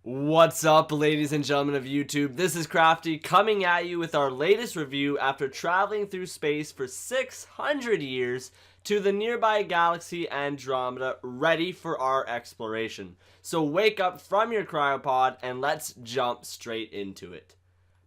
What's up, ladies and gentlemen of YouTube? This is Crafty coming at you with our latest review after traveling through space for 600 years to the nearby galaxy Andromeda, ready for our exploration. So wake up from your cryopod and let's jump straight into it.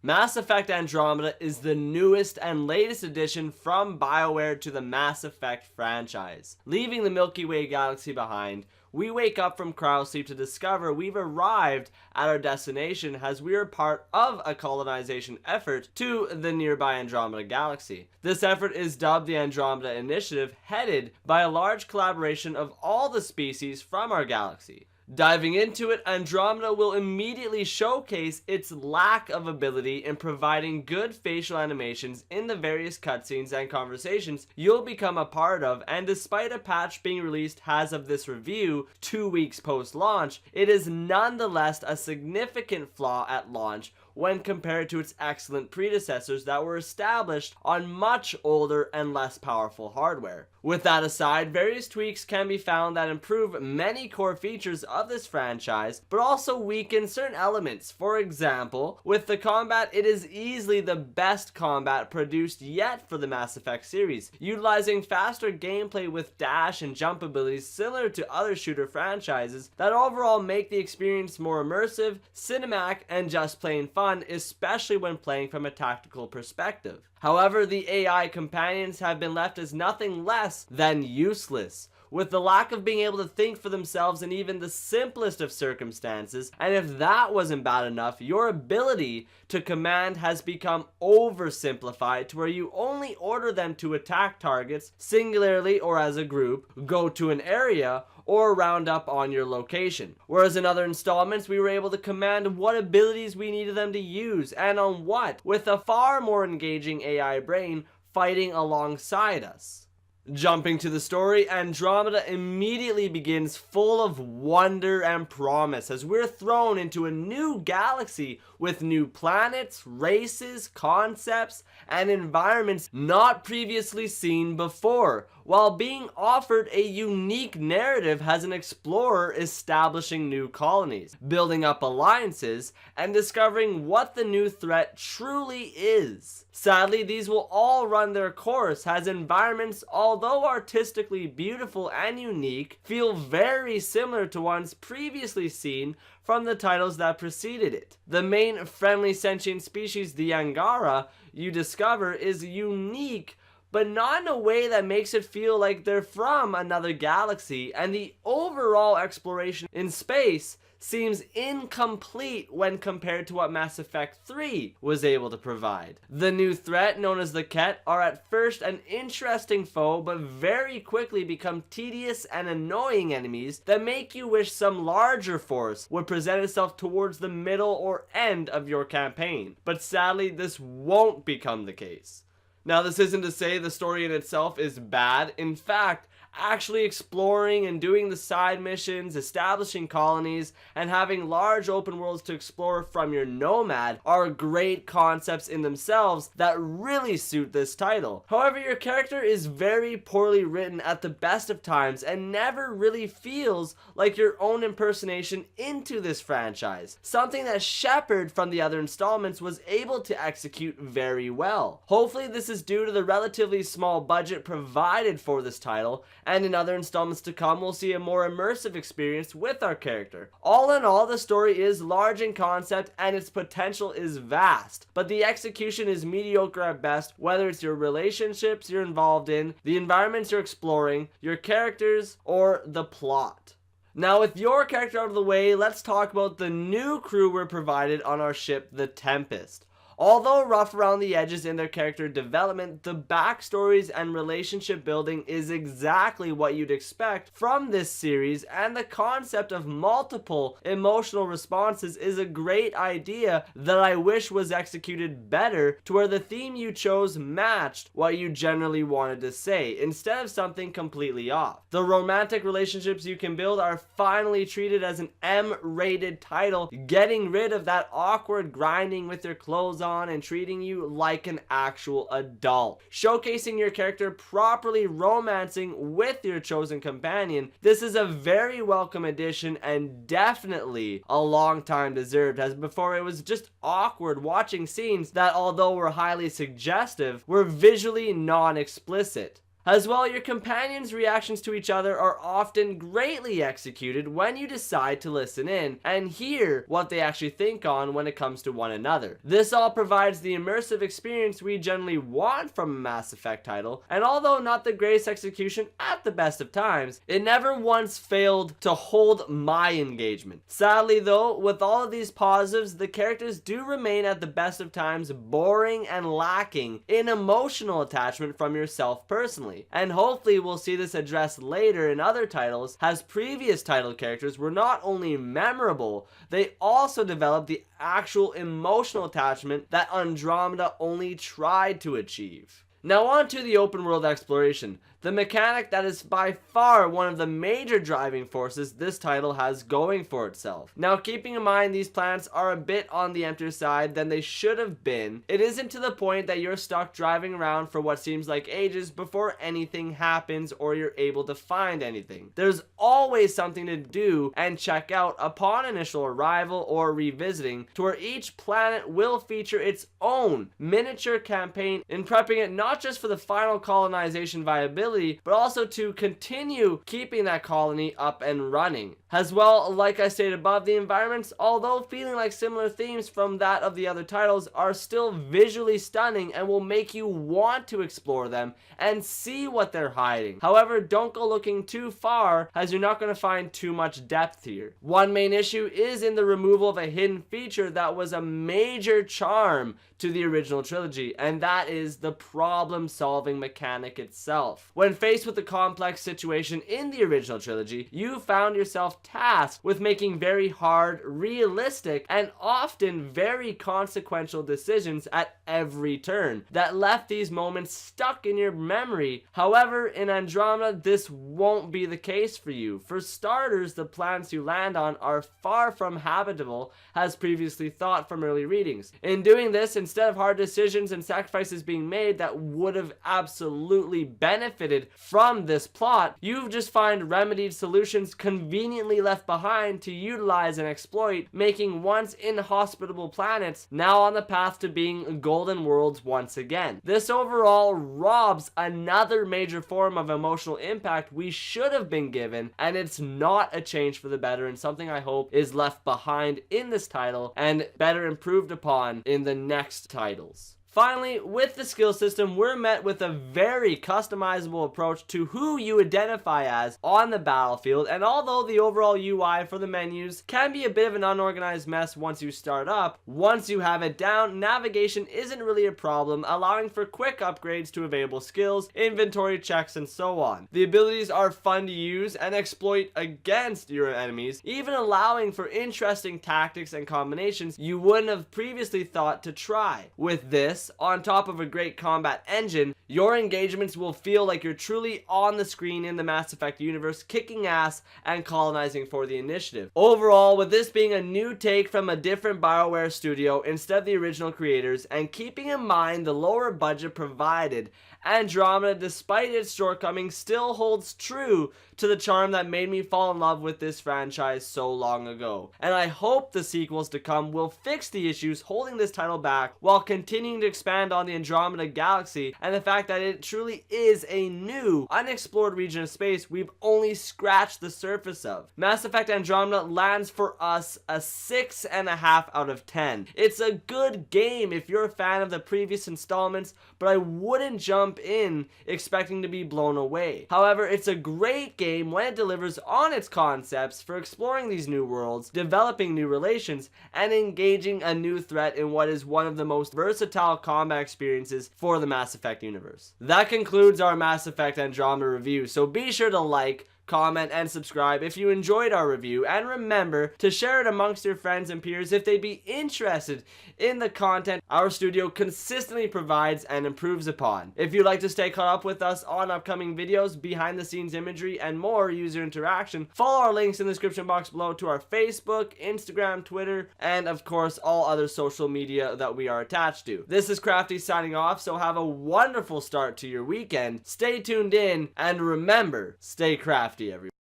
Mass Effect Andromeda is the newest and latest addition from BioWare to the Mass Effect franchise. Leaving the Milky Way galaxy behind, we wake up from cryosleep to discover we've arrived at our destination as we are part of a colonization effort to the nearby Andromeda Galaxy. This effort is dubbed the Andromeda Initiative, headed by a large collaboration of all the species from our galaxy. Diving into it, Andromeda will immediately showcase its lack of ability in providing good facial animations in the various cutscenes and conversations you'll become a part of, and despite a patch being released as of this review 2 weeks post-launch, it is nonetheless a significant flaw at launch when compared to its excellent predecessors that were established on much older and less powerful hardware. With that aside, various tweaks can be found that improve many core features of this franchise, but also weaken certain elements. For example, with the combat, it is easily the best combat produced yet for the Mass Effect series, utilizing faster gameplay with dash and jump abilities similar to other shooter franchises that overall make the experience more immersive, cinematic, and just plain fun, especially when playing from a tactical perspective. However, the AI companions have been left as nothing less than useless, with the lack of being able to think for themselves in even the simplest of circumstances. And if that wasn't bad enough, your ability to command has become oversimplified to where you only order them to attack targets singularly or as a group, go to an area, or round up on your location. Whereas in other installments, we were able to command what abilities we needed them to use and on what, with a far more engaging AI brain fighting alongside us. Jumping to the story, Andromeda immediately begins full of wonder and promise as we're thrown into a new galaxy with new planets, races, concepts, and environments not previously seen before, while being offered a unique narrative as an explorer establishing new colonies, building up alliances, and discovering what the new threat truly is. Sadly, these will all run their course as environments, although artistically beautiful and unique, feel very similar to ones previously seen from the titles that preceded it. The main friendly sentient species, the Angara, you discover is unique, but not in a way that makes it feel like they're from another galaxy, and the overall exploration in space seems incomplete when compared to what Mass Effect 3 was able to provide. The new threat, known as the Ket, are at first an interesting foe, but very quickly become tedious and annoying enemies that make you wish some larger force would present itself towards the middle or end of your campaign. But sadly, this won't become the case. Now, this isn't to say the story in itself is bad. In fact, actually exploring and doing the side missions, establishing colonies, and having large open worlds to explore from your nomad are great concepts in themselves that really suit this title. However, your character is very poorly written at the best of times and never really feels like your own impersonation into this franchise, something that Shepard from the other installments was able to execute very well. Hopefully this is due to the relatively small budget provided for this title, and in other installments to come, we'll see a more immersive experience with our character. All in all, the story is large in concept and its potential is vast, but the execution is mediocre at best, whether it's your relationships you're involved in, the environments you're exploring, your characters, or the plot. Now, with your character out of the way, let's talk about the new crew we're provided on our ship, the Tempest. Although rough around the edges in their character development, the backstories and relationship building is exactly what you'd expect from this series, and the concept of multiple emotional responses is a great idea that I wish was executed better, to where the theme you chose matched what you generally wanted to say, instead of something completely off. The romantic relationships you can build are finally treated as an M-rated title, getting rid of that awkward grinding with your clothes on on and treating you like an actual adult. Showcasing your character properly, romancing with your chosen companion, this is a very welcome addition and definitely a long time deserved, as before it was just awkward watching scenes that, although were highly suggestive, were visually non-explicit. As well, your companions' reactions to each other are often greatly executed when you decide to listen in and hear what they actually think on when it comes to one another. This all provides the immersive experience we generally want from a Mass Effect title, and although not the greatest execution at the best of times, it never once failed to hold my engagement. Sadly though, with all of these positives, the characters do remain at the best of times boring and lacking in emotional attachment from yourself personally. And hopefully we'll see this addressed later in other titles, as previous title characters were not only memorable, they also developed the actual emotional attachment that Andromeda only tried to achieve. Now on to the open world exploration, the mechanic that is by far one of the major driving forces this title has going for itself. Now keeping in mind these planets are a bit on the emptier side than they should have been, it isn't to the point that you're stuck driving around for what seems like ages before anything happens or you're able to find anything. There's always something to do and check out upon initial arrival or revisiting, to where each planet will feature its own miniature campaign in prepping it not just for the final colonization viability, but also to continue keeping that colony up and running. As well, like I stated above, the environments, although feeling like similar themes from that of the other titles, are still visually stunning and will make you want to explore them and see what they're hiding. However, don't go looking too far, as you're not going to find too much depth here. One main issue is in the removal of a hidden feature that was a major charm to the original trilogy, and that is the problem-solving mechanic itself. When faced with a complex situation in the original trilogy, you found yourself tasked with making very hard, realistic, and often very consequential decisions at every turn that left these moments stuck in your memory. However, in Andromeda, this won't be the case for you. For starters, the planets you land on are far from habitable, as previously thought from early readings. In doing this, instead of hard decisions and sacrifices being made that would have absolutely benefited from this plot, you just find remedied solutions conveniently left behind to utilize and exploit, making once inhospitable planets now on the path to being golden worlds once again. This overall robs another major form of emotional impact we should have been given, and it's not a change for the better, and something I hope is left behind in this title and better improved upon in the next titles. Finally, with the skill system, we're met with a very customizable approach to who you identify as on the battlefield, and although the overall UI for the menus can be a bit of an unorganized mess once you start up, once you have it down, navigation isn't really a problem, allowing for quick upgrades to available skills, inventory checks, and so on. The abilities are fun to use and exploit against your enemies, even allowing for interesting tactics and combinations you wouldn't have previously thought to try. With this, on top of a great combat engine, your engagements will feel like you're truly on the screen in the Mass Effect universe, kicking ass and colonizing for the initiative. Overall, with this being a new take from a different BioWare studio instead of the original creators, and keeping in mind the lower budget provided, Andromeda, despite its shortcomings, still holds true to the charm that made me fall in love with this franchise so long ago. And I hope the sequels to come will fix the issues holding this title back, while continuing to expand on the Andromeda Galaxy and the fact that it truly is a new, unexplored region of space we've only scratched the surface of. Mass Effect Andromeda lands for us a 6.5 out of 10. It's a good game if you're a fan of the previous installments, but I wouldn't jump in expecting to be blown away. However, it's a great game when it delivers on its concepts for exploring these new worlds, developing new relations, and engaging a new threat in what is one of the most versatile combat experiences for the Mass Effect universe. That concludes our Mass Effect Andromeda review, so be sure to like, comment, and subscribe if you enjoyed our review, and remember to share it amongst your friends and peers if they'd be interested in the content our studio consistently provides and improves upon. If you'd like to stay caught up with us on upcoming videos, behind the scenes imagery, and more user interaction, follow our links in the description box below to our Facebook, Instagram, Twitter, and of course all other social media that we are attached to. This is Crafty signing off, so have a wonderful start to your weekend. Stay tuned in, and remember, stay crafty, everyone.